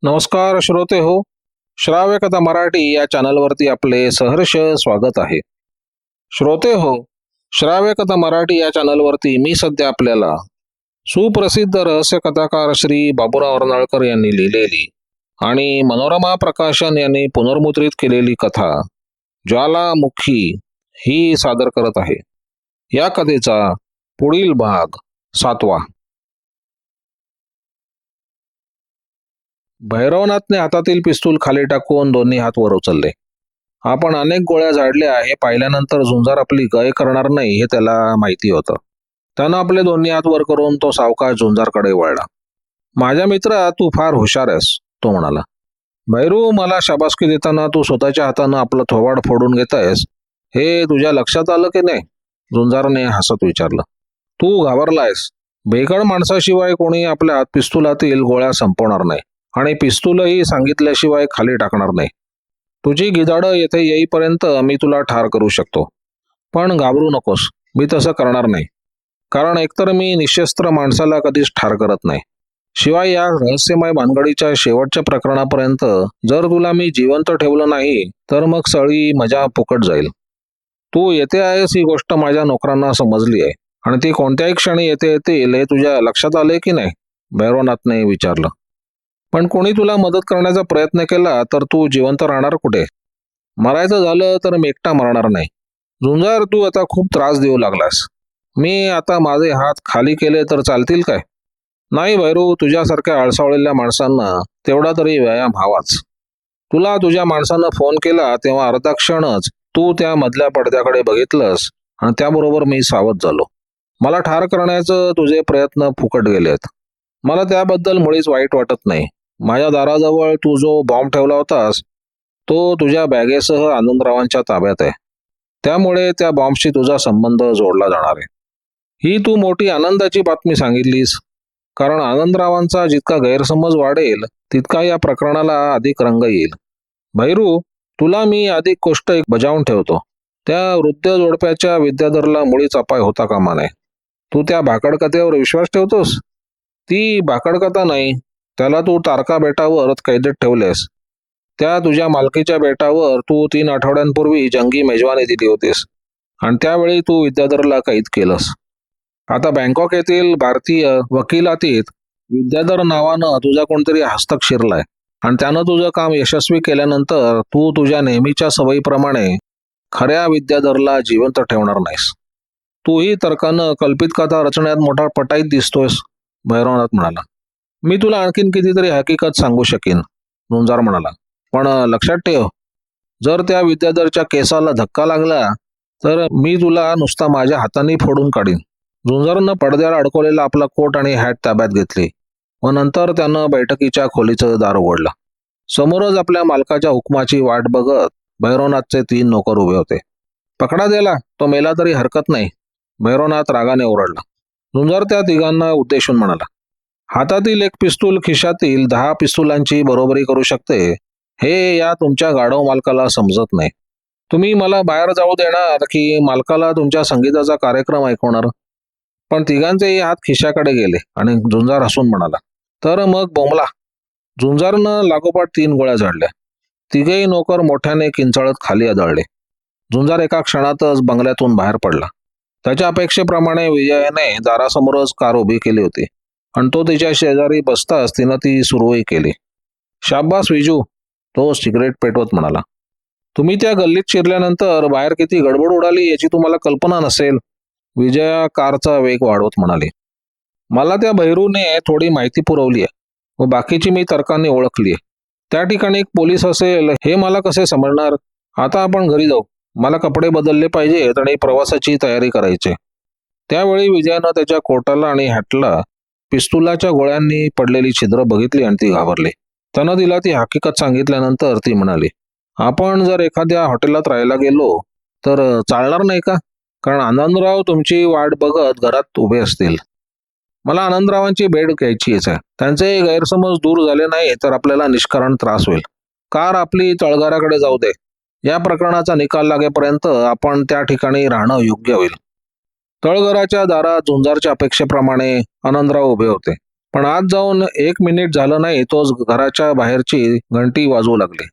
नमस्कार श्रोते हो. श्राव्य कथा मराठी या चॅनलवरती आपले सहर्ष स्वागत आहे. श्रोते हो, श्राव्य कथा मराठी या चॅनलवरती मी सध्या आपल्याला सुप्रसिद्ध रहस्य कथाकार श्री बाबूराव अर्नाळकर यांनी लिहिलेली आणि मनोरमा प्रकाशन यांनी पुनर्मुद्रित केलेली कथा ज्वालामुखी ही सादर करत आहे. या कथेचा पुढील भाग 7वा. भैरवनाथने हातातील पिस्तूल खाली टाकून दोन्ही हात वर उचलले. आपण अनेक गोळ्या झाडल्या हे पाहिल्यानंतर झुंजार आपली गय करणार नाही हे त्याला माहिती होतं. त्यानं आपले दोन्ही हात वर करून तो सावकाश झुंजारकडे वळला. माझ्या मित्रा, तू फार हुशार आहेस, तो म्हणाला. भैरू, मला शाबासकी देताना तू स्वतःच्या हातानं आपलं थोबाड फोडून घेत आहेस हे तुझ्या लक्षात आलं की नाही, झुंजारने हसत विचारलं. तू घाबरलायस. बेगड माणसाशिवाय कोणी आपल्या हात पिस्तुलातील गोळ्या संपवणार नाही आणि पिस्तूलही सांगितल्याशिवाय खाली टाकणार नाही. तुझी गिधाडं येथे येईपर्यंत मी तुला ठार करू शकतो, पण घाबरू नकोस, मी तसं करणार नाही. कारण एकतर मी निशस्त्र माणसाला कधीच ठार करत नाही. शिवाय या रहस्यमय भानगडीच्या शेवटच्या प्रकरणापर्यंत जर तुला मी जिवंत ठेवलं नाही तर मग सगळी मजा फुकट जाईल. तू येथे आहेस ही गोष्ट माझ्या नोकरांना समजली आहे आणि ती कोणत्याही क्षणी येथे येतील हे तुझ्या लक्षात आले की नाही, भैरवनाथने विचारलं. पण कोणी तुला मदत करण्याचा प्रयत्न केला तर तू जिवंत राहणार कुठे? मरायचं झालं तर मी एकटा मरणार नाही. झुंजार, तू आता खूप त्रास देऊ लागलास. मी आता माझे हात खाली केले तर चालतील काय? नाही भैरू, तुझ्यासारख्या आळसावलेल्या माणसांना तेवढा तरी व्यायाम हवाच. तुला तुझ्या माणसानं फोन केला तेव्हा अर्धा क्षणच तू त्या मधल्या पडद्याकडे बघितलंस आणि त्याबरोबर मी सावध झालो. मला ठार करण्याचं तुझे प्रयत्न फुकट गेलेत. मला त्याबद्दल मुळीच वाईट वाटत नाही. माझ्या दाराजवळ तू जो बॉम्ब ठेवला होतास तो तुझ्या बॅगेसह आनंदरावांच्या ताब्यात आहे. त्यामुळे त्या बॉम्बशी तुझा संबंध जोडला जाणार आहे. ही तू मोठी आनंदाची बातमी सांगितलीस, कारण आनंदरावांचा जितका गैरसमज वाढेल तितका या प्रकरणाला अधिक रंग येईल. भैरू, तुला मी अधिक गोष्ट एक बजावून ठेवतो. त्या वृद्ध जोडप्याच्या विद्याधरला मुळीच अपाय होता कामा नये. तू त्या भाकड कथेवर विश्वास ठेवतोस? ती भाकडकथा नाही, त्याला तू तारका बेटावर कैदेत ठेवलेस. त्या तुझ्या मालकीच्या बेटावर तू 3 आठवड्यांपूर्वी जंगी मेजवानी दिली होतीस आणि त्यावेळी तू विद्याधरला कैद केलंस. आता बँकॉक येथील भारतीय वकिलातीत विद्याधर नावानं तुझा कोणतरी हस्तक शिरलाय आणि त्यानं तुझं काम यशस्वी केल्यानंतर तू तुझ्या नेहमीच्या सवयीप्रमाणे खऱ्या विद्याधरला जिवंत ठेवणार नाहीस. तूही तर्कानं कल्पित कथा रचण्यात मोठा पटाईत दिसतोयस, भैरवनाथ म्हणाला. मी तुला आणखीन कितीतरी हकीकत सांगू शकीन, झुंजार म्हणाला. पण लक्षात ठेव, जर त्या विद्याधरच्या केसाला धक्का लागला तर मी तुला नुसता माझ्या हाताने फोडून काढीन. झुंजारनं पडद्याला अडकवलेला आपला कोट आणि हॅट ताब्यात घेतली व नंतर त्यानं बैठकीच्या खोलीचं दार उघडलं. समोरच आपल्या मालकाच्या हुकमाची वाट बघत भैरवनाथचे 3 नोकर उभे होते. पकडा त्याला, तो मेला तरी हरकत नाही, भैरवनाथ रागाने ओरडला. झुंजार त्या तिघांना उद्देशून म्हणाला. हातातील एक पिस्तूल खिशातील 10 पिस्तुलांची बरोबरी करू शकते हे या तुमच्या गाढव मालकाला समजत नाही. तुम्ही मला बाहेर जाऊ देणार की मालकाला तुमच्या संगीताचा कार्यक्रम ऐकवणार? पण तिघांचेही हात खिशाकडे गेले आणि झुंजार हसून म्हणाला, तर मग बोंबला. झुंजारनं लागोपाठ 3 गोळ्या झाडल्या. तिघेही नोकर मोठ्याने किंचाळत खाली आदळले. झुंजार एका क्षणातच बंगल्यातून बाहेर पडला. त्याच्या अपेक्षेप्रमाणे विजयाने दारासमोरच कार उभी केली होती आणि तो तिच्या शेजारी बसताच तिनं ती सुरूही केली. शाब्बास विजू, तो सिगरेट पेटवत म्हणाला. तुम्ही त्या गल्लीत शिरल्यानंतर बाहेर किती गडबड उडाली याची तुम्हाला कल्पना नसेल, विजया कारचा वेग वाढवत म्हणाली. मला त्या भैरूने थोडी माहिती पुरवली आहे व बाकीची मी तर्काने ओळखली आहे. त्या ठिकाणी एक पोलीस असेल हे मला कसे समजणार? आता आपण घरी जाऊ. मला कपडे बदलले पाहिजेत आणि प्रवासाची तयारी करायची. त्यावेळी विजयानं त्याच्या कोटाला आणि हॅटला पिस्तुलाच्या गोळ्यांनी पडलेली छिद्र बघितली आणि ती घाबरली. त्यानं तिला ती हकीकत सांगितल्यानंतर ती म्हणाली, आपण जर एखाद्या हॉटेलात राहायला गेलो तर चालणार नाही का? कारण आनंदराव तुमची वाट बघत घरात उभे असतील. मला आनंदरावांची भेट घ्यायचीच आहे. त्यांचे गैरसमज दूर झाले नाही तर आपल्याला निष्कारण त्रास होईल. कार आपली तळघराकडे जाऊ दे. या प्रकरणाचा निकाल लागेपर्यंत आपण त्या ठिकाणी राहणं योग्य होईल. तळघराच्या दारात झुंजारच्या अपेक्षेप्रमाणे आनंदराव उभे होते, पण आज जाऊन 1 मिनिट झालं नाही तोच घराच्या बाहेरची घंटी वाजवू लागली.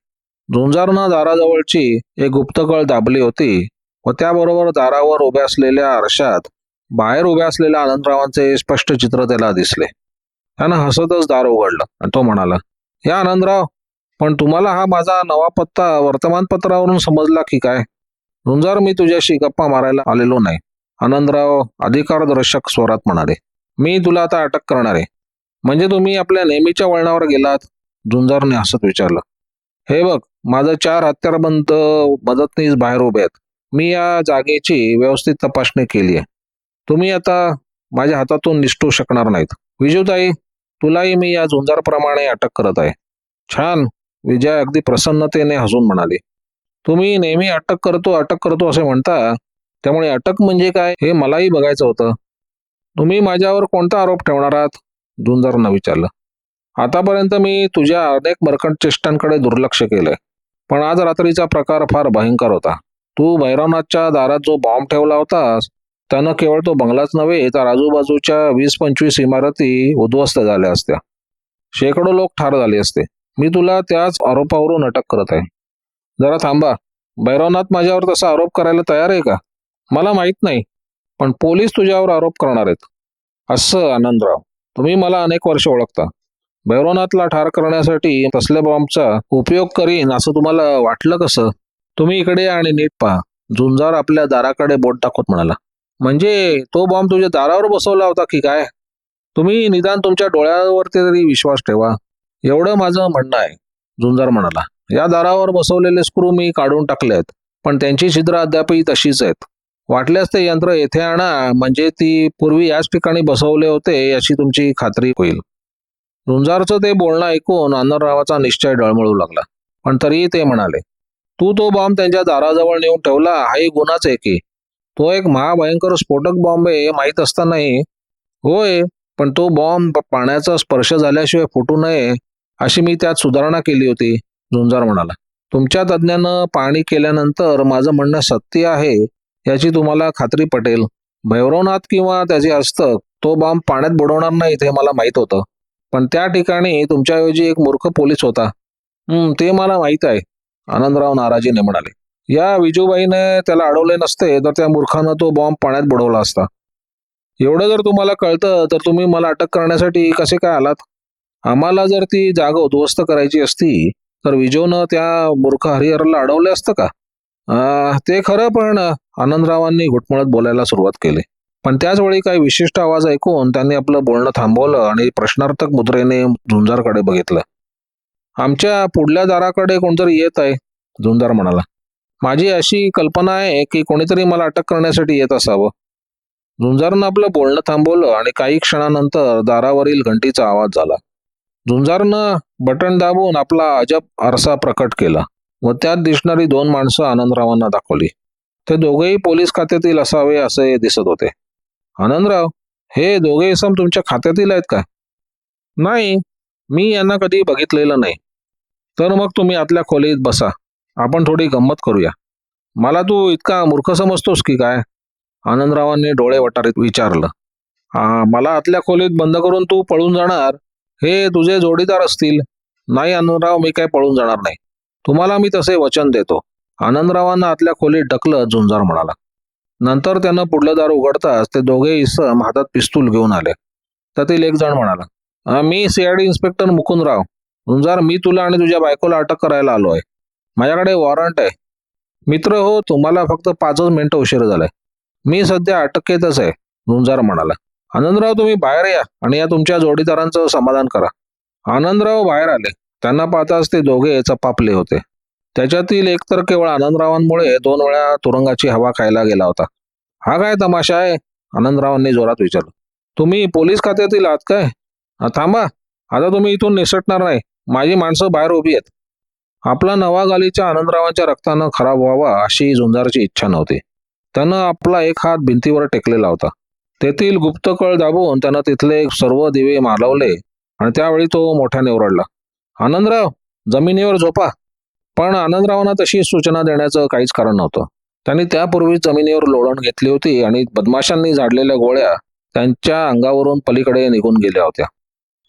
झुंजारनं दाराजवळची एक गुप्तकळ दाबली होती व त्याबरोबर दारावर उभ्या असलेल्या आरशात बाहेर उभ्या असलेल्या आनंदरावांचे स्पष्ट चित्र त्याला दिसले. त्यानं हसतच दार उघडलं आणि तो म्हणाला, या आनंदराव, पण तुम्हाला हा माझा नवा पत्ता वर्तमानपत्रावरून समजला की काय? झुंजार, मी तुझ्याशी गप्पा मारायला आलेलो नाही, आनंदराव अधिकारदर्शक स्वरात म्हणाले. मी तुला आता अटक करणार आहे. म्हणजे तुम्ही आपल्या नेहमीच्या वळणावर गेलात? झुंजारने हसत विचारलं. हे बघ, माझं 4 हत्यारबंद मदतनीस बाहेर उभे आहेत. मी या जागेची व्यवस्थित तपासणी केली आहे. तुम्ही आता माझ्या हातातून निसटू शकणार नाहीत. विजूताई, तुलाही मी या झुंजारप्रमाणे अटक करत आहे. छान, विजया अगदी प्रसन्नतेने हसून म्हणाली. तुम्ही नेहमी अटक करतो असे म्हणता, त्यामुळे अटक म्हणजे काय हे मलाही बघायचं होतं. तुम्ही माझ्यावर कोणता आरोप ठेवणार आहात? झुंजारनं विचारलं. आतापर्यंत मी तुझ्या अनेक मर्कट चेष्टांकडे दुर्लक्ष केलंय, पण आज रात्रीचा प्रकार फार भयंकर होता. तू भैरवनाथच्या दारात जो बॉम्ब ठेवला होतास त्यानं केवळ तो बंगलाच नव्हे तर आजूबाजूच्या 20-25 इमारती उद्ध्वस्त झाल्या असत्या. शेकडो लोक ठार झाले असते. मी तुला त्याच आरोपावरून अटक करत आहे. जरा थांबा, भैरवनाथ माझ्यावर तसा आरोप करायला तयार आहे का? मला माहित नाही, पण पोलीस तुझ्यावर आरोप करणार आहेत. असं आनंदराव, तुम्ही मला अनेक वर्ष ओळखता. भैरवनाथला ठार करण्यासाठी तसल्या बॉम्बचा उपयोग करीन असं तुम्हाला वाटलं कसं? तुम्ही इकडे या आणि नीट पहा. झुंजार आपल्या दाराकडे बोट दाखवत म्हणाला. म्हणजे तो बॉम्ब तुझ्या दारावर बसवला होता की काय? तुम्ही निदान तुमच्या डोळ्यावरती तरी विश्वास ठेवा, एवढं माझं म्हणणं आहे, झुंजार म्हणाला. या दारावर बसवलेले स्क्रू मी काढून टाकले आहेत, पण त्यांची छिद्र अद्यापही तशीच आहेत. वाटल्यास ते यंत्र येथे आणा, म्हणजे ती पूर्वी याच ठिकाणी बसवले होते याची तुमची खात्री होईल. झुंजारचं ते बोलणं ऐकून आनंदरावाचा निश्चय डळमळू लागला, पण तरीही ते म्हणाले, तू तो बॉम्ब त्यांच्या दाराजवळ नेऊन ठेवला हाही गुन्हाच आहे की? तो एक महाभयंकर स्फोटक बॉम्ब आहे माहीत असतानाही. होय, पण तो बॉम्ब पाण्याचा स्पर्श झाल्याशिवाय फुटू नये अशी मी त्यात सुधारणा केली होती, झुंजार म्हणाला. तुमच्या तज्ज्ञानं पाहणी केल्यानंतर माझं म्हणणं सत्य आहे याची तुम्हाला खात्री पटेल. भैरवनाथ किंवा त्याचे हस्तक तो बॉम्ब पाण्यात बुडवणार नाहीत हे मला माहीत होतं, पण त्या ठिकाणी तुमच्याऐवजी एक मूर्ख पोलीस होता. ते मला माहीत आहे, आनंदराव नाराजीने म्हणाले. या विजूबाईने त्याला अडवले नसते तर त्या मूर्खानं तो बॉम्ब पाण्यात बुडवला असता. एवढं जर तुम्हाला कळतं तर तुम्ही मला अटक करण्यासाठी कसे काय आलात? आम्हाला जर ती जागा उद्ध्वस्त करायची असती तर विजूनं त्या मूर्ख हरिहरला अडवलं असतं का? ते खरं, पण आनंदरावांनी घुटमळत बोलायला सुरुवात केली. पण त्याचवेळी काही विशिष्ट आवाज ऐकून त्यांनी आपलं बोलणं थांबवलं आणि प्रश्नार्थक मुद्रेने झुंजारकडे बघितलं. आमच्या पुढल्या दाराकडे कोणतरी येत आहे, झुंजार म्हणाला. माझी अशी कल्पना आहे की कोणीतरी मला अटक करण्यासाठी येत असावं. झुंजारनं आपलं बोलणं थांबवलं आणि काही क्षणानंतर दारावरील घंटीचा आवाज झाला. झुंजारनं बटन दाबून आपला अजब आरसा प्रकट केला व त्यात दिसणारी 2 माणसं आनंदरावांना दाखवली. ते दोघेही पोलीस खात्यातील असावे असे दिसत होते. आनंदराव, हे दोघे इसम तुमच्या खात्यातील आहेत का? नाही, मी यांना कधी बघितलेलं नाही. तर मग तुम्ही आतल्या खोलीत बसा, आपण थोडी गंमत करूया. मला तू इतका मूर्ख समजतोस की काय? आनंदरावांनी डोळे वटारीत विचारलं. मला आतल्या खोलीत बंद करून तू पळून जाणार? हे तुझे जोडीदार असतील. नाही आनंदराव, मी काय पळून जाणार नाही, तुम्हाला मी तसे वचन देतो. आनंदरावांना आतल्या खोलीत ढकलत झुंजार म्हणाला. नंतर त्यानं पुढलं दार उघडताच ते दोघे इसम हातात पिस्तूल घेऊन आले. त्यातील एक जण म्हणाला, मी CID इन्स्पेक्टर मुकुंदराव. झुंजार, मी तुला आणि तुझ्या बायकोला अटक करायला आलो आहे. माझ्याकडे वॉरंट आहे. मित्र हो, तुम्हाला फक्त 5 मिनिटं उशीर झालाय. मी सध्या अटकेतच आहे, झुंजार म्हणाला. आनंदराव, तुम्ही बाहेर या आणि या तुमच्या जोडीदारांचं समाधान करा. आनंदराव बाहेर आले. त्यांना पाहताच ते दोघे चपापले होते. त्याच्यातील एक तर केवळ आनंदरावांमुळे 2 वेळा तुरुंगाची हवा खायला गेला होता. हा काय तमाशा आहे? आनंदरावांनी जोरात विचारलं. तुम्ही पोलीस खात्यातील आहात काय? थांबा, आता तुम्ही इथून निसटणार नाही. माझी माणसं बाहेर उभी आहेत. आपला नवा गालीच्या आनंदरावांच्या रक्तानं खराब व्हावा अशी झुंजारची इच्छा नव्हती. त्यानं आपला एक हात भिंतीवर टेकलेला होता. तेथील गुप्त कळ दाबून त्यानं तिथले सर्व दिवे मालवले आणि त्यावेळी तो मोठ्याने ओरडला, आनंदराव, जमिनीवर झोपा. पण आनंदरावांना तशी सूचना देण्याचं काहीच कारण नव्हतं. त्यांनी त्यापूर्वी जमिनीवर लोळण घेतली होती आणि बदमाशांनी झाडलेल्या गोळ्या त्यांच्या अंगावरून पलीकडे निघून गेल्या होत्या.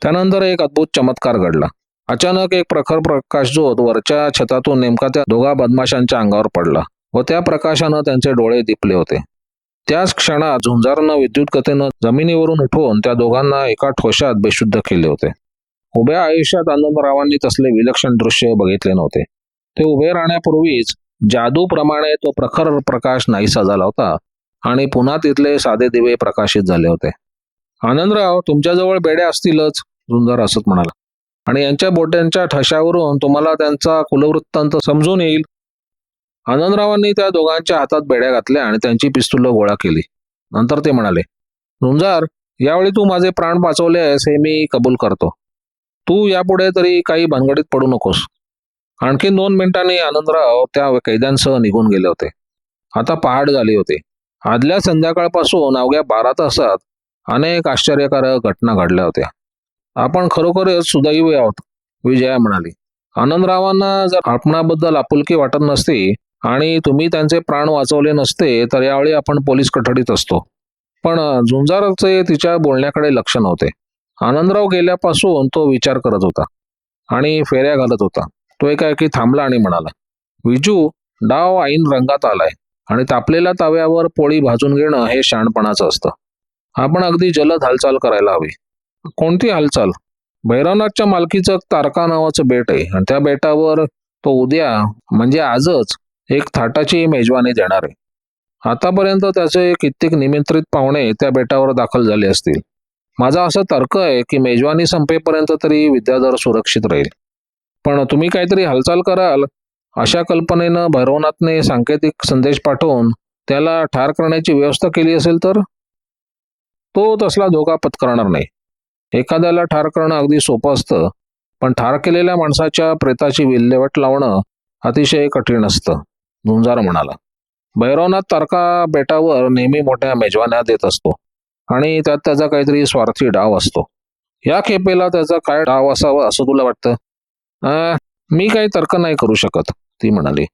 त्यानंतर एक अद्भुत चमत्कार घडला. अचानक एक प्रखर प्रकाशझोत वरच्या छतातून नेमका त्या दोघा बदमाशांच्या अंगावर पडला व त्या प्रकाशानं त्यांचे डोळे दिपले होते. त्याच क्षणात झुंजारनं विद्युत गतीनं जमिनीवरून उठवून त्या दोघांना एका ठोशात बेशुद्ध केले होते. उभ्या आयुष्यात आनंदरावांनी तसले विलक्षण दृश्य बघितले नव्हते. ते उभे राहण्यापूर्वीच जादूप्रमाणे तो प्रखर प्रकाश नाहीसा झाला होता आणि पुन्हा तिथले साधे दिवे प्रकाशित झाले होते. आनंदराव, तुमच्याजवळ बेड्या असतीलच, झुंजार हसत म्हणाला, आणि यांच्या बोटांच्या ठशावरून तुम्हाला त्यांचा कुलवृत्तांत समजून येईल. आनंदरावांनी त्या दोघांच्या हातात बेड्या घातल्या आणि त्यांची पिस्तुलं गोळा केली. नंतर ते म्हणाले, झुंजार, यावेळी तू माझे प्राण वाचवले आहेस हे मी कबूल करतो. तू यापुढे तरी काही भानगडीत पडू नकोस. आणखी 2 मिनिटांनी आनंदराव त्या कैद्यांसह निघून गेले होते. आता पहाट झाली होती. आदल्या संध्याकाळपासून अवघ्या 12 तासात अनेक आश्चर्यकारक घटना घडल्या होत्या. आपण खरोखरच सुदैवी आहोत, विजया म्हणाली. आनंदरावांना जर आपणाबद्दल आपुलकी वाटत नसती आणि तुम्ही त्यांचे प्राण वाचवले नसते तर यावेळी आपण पोलीस कोठडीत असतो. पण झुंजारचे तिच्या बोलण्याकडे लक्ष नव्हते. आनंदराव गेल्यापासून तो विचार करत होता आणि फेऱ्या घालत होता. तो एकाएकी थांबला आणि म्हणाला, विजू, डाव ऐन रंगात आलाय आणि तापलेल्या तव्यावर पोळी भाजून घेणं हे शहाणपणाचं असतं. आपण अगदी जलद हालचाल करायला हवी. कोणती हालचाल? भैरवनाथच्या मालकीचं तारका नावाचं बेट आहे आणि त्या बेटावर तो उद्या म्हणजे आजच एक थाटाची मेजवानी देणार आहे. आतापर्यंत त्याचे कित्येक निमंत्रित पाहुणे त्या बेटावर दाखल झाले असतील. माझा असा तर्क आहे की मेजवानी संपेपर्यंत तरी विद्याधर सुरक्षित राहील. पण तुम्ही काहीतरी हालचाल कराल अशा कल्पनेनं भैरवनाथने सांकेतिक संदेश पाठवून त्याला ठार करण्याची व्यवस्था केली असेल तर? तो तसला धोका पत्करणार नाही. एखाद्याला ठार करणं अगदी सोपं असतं, पण ठार केलेल्या माणसाच्या प्रेताची विल्हेवाट लावणं अतिशय कठीण असतं, झुंजार म्हणाला. भैरवनाथ तारका बेटावर नेहमी मोठ्या मेजवान्या देत असतो आणि त्यात त्याचा काहीतरी स्वार्थी डाव असतो. या खेपेला त्याचा काय डाव असावा असं तुला वाटतं? मी काही तर्क नाही करू शकत, ती म्हणाली.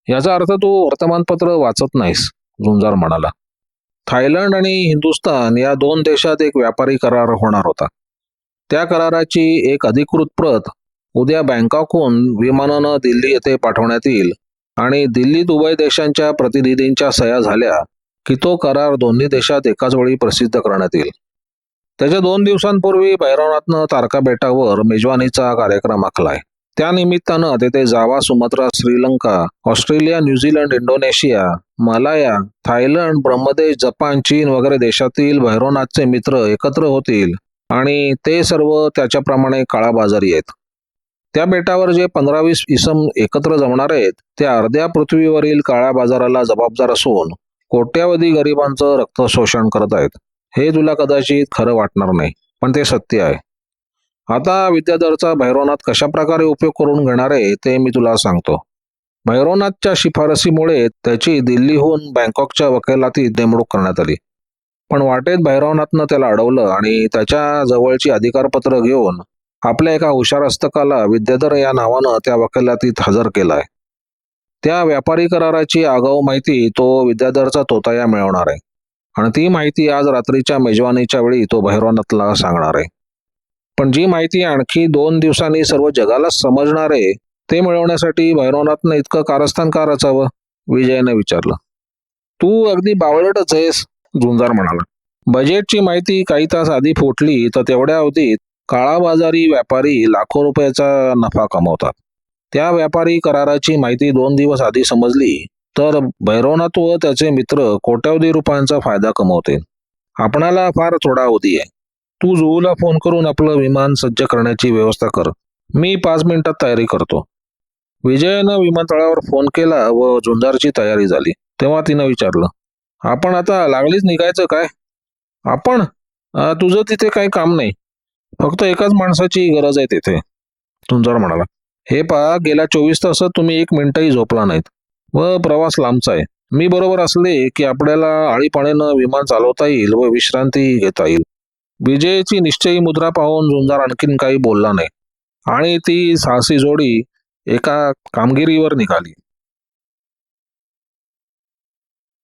याचा अर्थ तू वर्तमानपत्र वाचत नाहीस, झुंजार म्हणाला. थायलंड आणि हिंदुस्थान या 2 देशात एक व्यापारी करार होणार होता. त्या कराराची एक अधिकृत प्रत उद्या बँकॉकहून विमानानं दिल्ली येथे पाठवण्यात येईल आणि दिल्लीत उभय देशांच्या प्रतिनिधींच्या सह्या झाल्या की तो करार दोन्ही देशात एकाच वेळी प्रसिद्ध करण्यात येईल. त्याच्या 2 दिवसांपूर्वी भैरवनाथनं तारका बेटावर मेजवानीचा कार्यक्रम आखलाय. त्या निमित्तानं तेथे Java, Sumatra, Sri Lanka, Australia, New Zealand, Indonesia, Malaya, Thailand, ब्रह्मदेश, जपान, चीन वगैरे देशातील भैरवनाथचे मित्र एकत्र होतील आणि ते सर्व त्याच्याप्रमाणे काळाबाजारी आहेत. त्या बेटावर जे 15-20 इसम एकत्र जमणार आहेत ते अर्ध्या पृथ्वीवरील काळ्या बाजाराला जबाबदार असून कोट्यावधी गरिबांचं रक्त शोषण करत आहेत. हे तुला कदाचित खरं वाटणार नाही, पण ते सत्य आहे. आता विद्याधरचा भैरवनाथ कशा प्रकारे उपयोग करून घेणार आहे ते मी तुला सांगतो. भैरवनाथच्या शिफारसीमुळे त्याची दिल्लीहून बँकॉकच्या वकिलातीत नेमणूक करण्यात आली. पण वाटेत भैरवनाथनं त्याला अडवलं आणि त्याच्या जवळची अधिकारपत्र घेऊन आपल्या एका हुशार हस्तकाला विद्याधर या नावानं त्या वकिलातीत हजर केलाय. त्या व्यापारी कराराची आगाऊ माहिती तो विद्याधरचा तोताया मिळवणार आहे आणि ती माहिती आज रात्रीच्या मेजवानीच्या वेळी तो भैरवनाथला सांगणार आहे. पण जी माहिती आणखी 2 दिवसांनी सर्व जगाला समजणार आहे ते मिळवण्यासाठी भैरवनाथनं इतकं कारस्थान का रचावं, विजयने विचारलं. तू अगदी बावळटच आहेस, झुंजार म्हणाला. बजेटची माहिती काही तास आधी फुटली तर तेवढ्या अवधीत काळाबाजारी व्यापारी लाखो रुपयाचा नफा कमवतात. त्या व्यापारी कराराची माहिती 2 दिवस आधी समजली तर भैरवनाथ व त्याचे मित्र कोट्यावधी रुपयांचा फायदा कमवतील. आपणाला फार थोडा अवधी आहे. तू जुहूला फोन करून आपलं विमान सज्ज करण्याची व्यवस्था कर. मी 5 मिनिटात तयारी करतो. विजयनं विमानतळावर फोन केला व झुंजारची तयारी झाली. तेव्हा तिनं विचारलं, आपण आता लागलीच निघायचं काय? आपण? तुझं तिथे काही काम नाही. फक्त एकाच माणसाची गरज आहे तिथे, झुंजार म्हणाला. हे पहा, गेल्या 24 तासात तुम्ही 1 मिनिटही झोपला नाहीत व प्रवास लांबचा आहे. मी बरोबर असले की आपल्याला आळीपाळीनं विमान चालवता येईल व विश्रांती घेता येईल. विजयची निश्चयी मुद्रा पाहून झुंजार आणखीन काही बोलला नाही आणि ती साहसी जोडी एका कामगिरीवर निघाली.